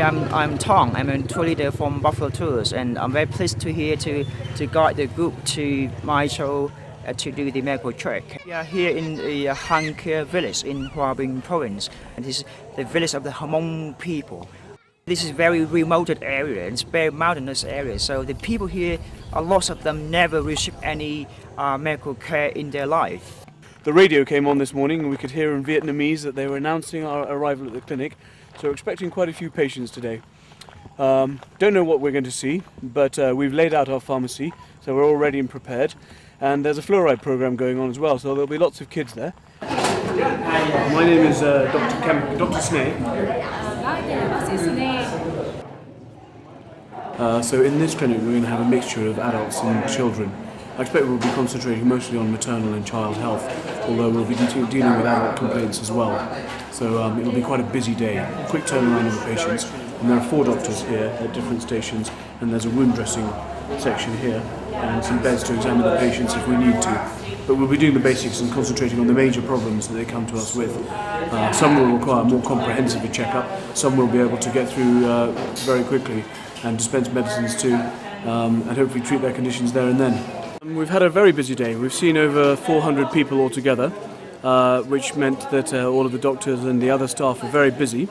I'm Tong. I'm a tour leader from Buffalo Tours, and I'm very pleased to here to guide the group to Mai Châu to do the medical trek. We are here in the Han Kia village in Hòa Bình province, and this is the village of the Hmong people. This is a very remote area, it's a very mountainous area, so the people here, a lot of them never receive any medical care in their life. The radio came on this morning and we could hear in Vietnamese that they were announcing our arrival at the clinic, so we're expecting quite a few patients today. Don't know what we're going to see, but we've laid out our pharmacy, so we're all ready and prepared. And there's a fluoride program going on as well, so there'll be lots of kids there. My name is Dr. Sneh. So in this clinic we're going to have a mixture of adults and children. I expect we'll be concentrating mostly on maternal and child health, although we'll be dealing with adult complaints as well. So it'll be quite a busy day, quick turnaround of the patients. And there are 4 doctors here at different stations, and there's a wound dressing section here, and some beds to examine the patients if we need to. But we'll be doing the basics and concentrating on the major problems that they come to us with. Some will require more comprehensive a checkup, some will be able to get through very quickly and dispense medicines too, and hopefully treat their conditions there and then. We've had a very busy day. We've seen over 400 people altogether, which meant that all of the doctors and the other staff were very busy.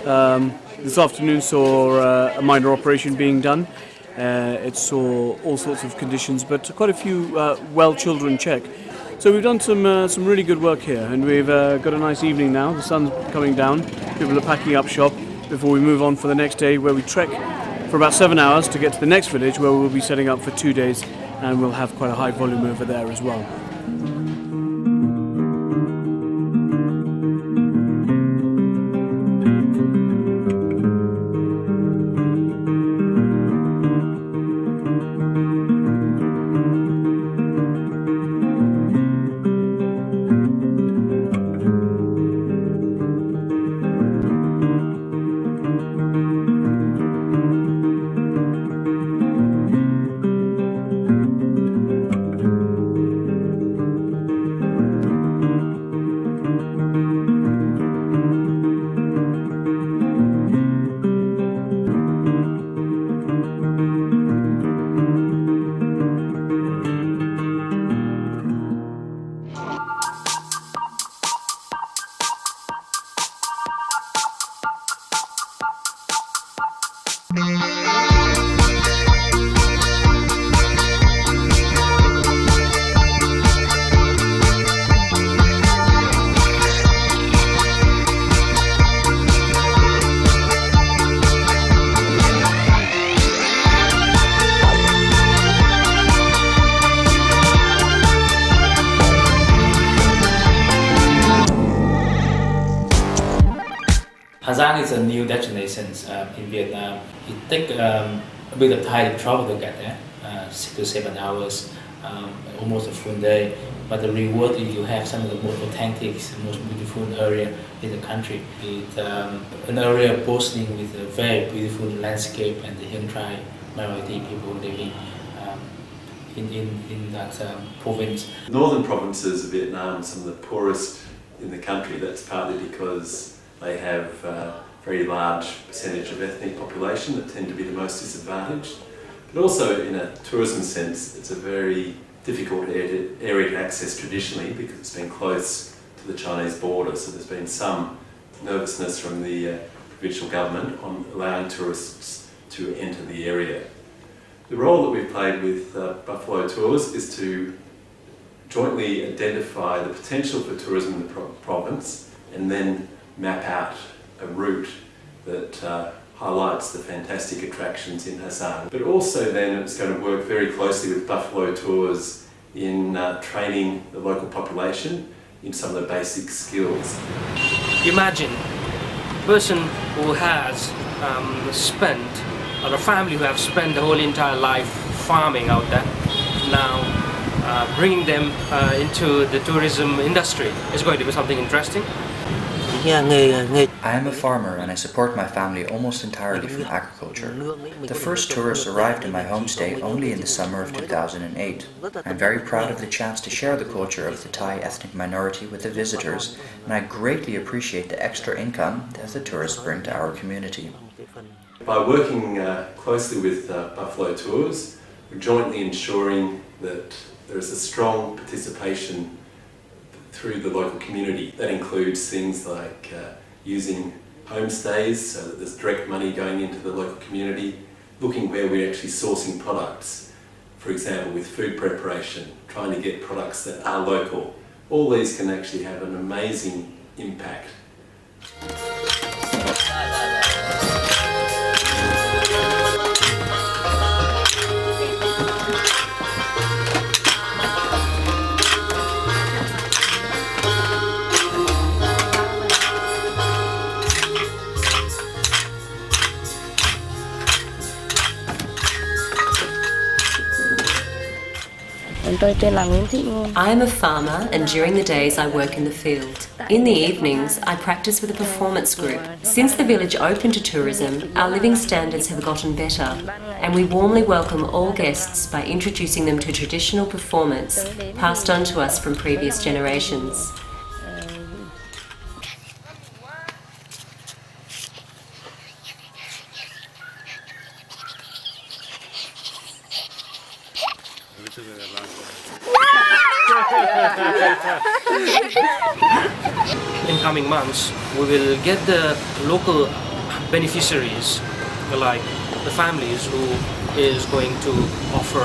This afternoon saw a minor operation being done. It saw all sorts of conditions, but quite a few well children check. So we've done some really good work here, and we've got a nice evening now. The sun's coming down. People are packing up shop before we move on for the next day, where we trek for about 7 hours to get to the next village, where we'll be setting up for 2 days, and we'll have quite a high volume over there as well. Hà Giang is a new destination in Vietnam. It takes a bit of time to travel to get there, 6 to 7 hours, almost a full day. But the reward is you have some of the most authentic, most beautiful area in the country. It's an area boasting with a very beautiful landscape and the Hien tribe minority people living in that province. Northern provinces of Vietnam are some of the poorest in the country. That's partly because they have a very large percentage of ethnic population that tend to be the most disadvantaged. But also in a tourism sense, it's a very difficult area to access traditionally because it's been close to the Chinese border. So there's been some nervousness from the provincial government on allowing tourists to enter the area. The role that we've played with Buffalo Tours is to jointly identify the potential for tourism in the province and then map out a route that highlights the fantastic attractions in Ha Giang. But also then it's going to work very closely with Buffalo Tours in training the local population in some of the basic skills. Imagine a person who has spent, or a family who have spent the whole entire life farming out there, now bringing them into the tourism industry. It's going to be something interesting. I am a farmer and I support my family almost entirely from agriculture. The first tourists arrived in my homestay only in the summer of 2008. I'm very proud of the chance to share the culture of the Thai ethnic minority with the visitors, and I greatly appreciate the extra income that the tourists bring to our community. by working closely with Buffalo Tours, we're jointly ensuring that there is a strong participation through the local community. That includes things like using homestays so that there's direct money going into the local community, looking where we're actually sourcing products, for example with food preparation, trying to get products that are local. All these can actually have an amazing impact. I am a farmer, and during the days I work in the field. In the evenings, I practice with a performance group. Since the village opened to tourism, our living standards have gotten better, and we warmly welcome all guests by introducing them to traditional performance passed on to us from previous generations. In coming months, we will get the local beneficiaries, like the families who is going to offer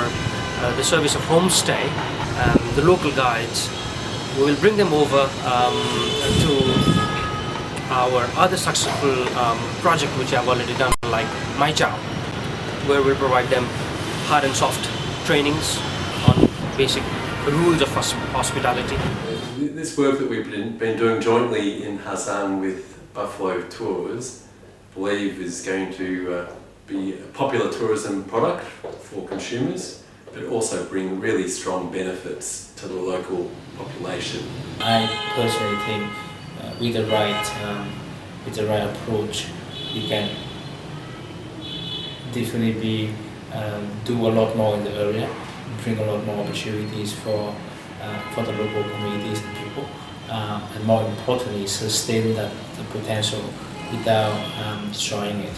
the service of homestay, the local guides. We will bring them over to our other successful project which I've already done, like Mai Chao, where we'll provide them hard and soft trainings on basic rules of hospitality. This work that we've been doing jointly in Hassan with Buffalo Tours, I believe is going to be a popular tourism product for consumers, but also bring really strong benefits to the local population. I personally think with the right approach, we can definitely do a lot more in the area, bring a lot more opportunities for the local communities and people, and more importantly, sustain the potential without destroying it.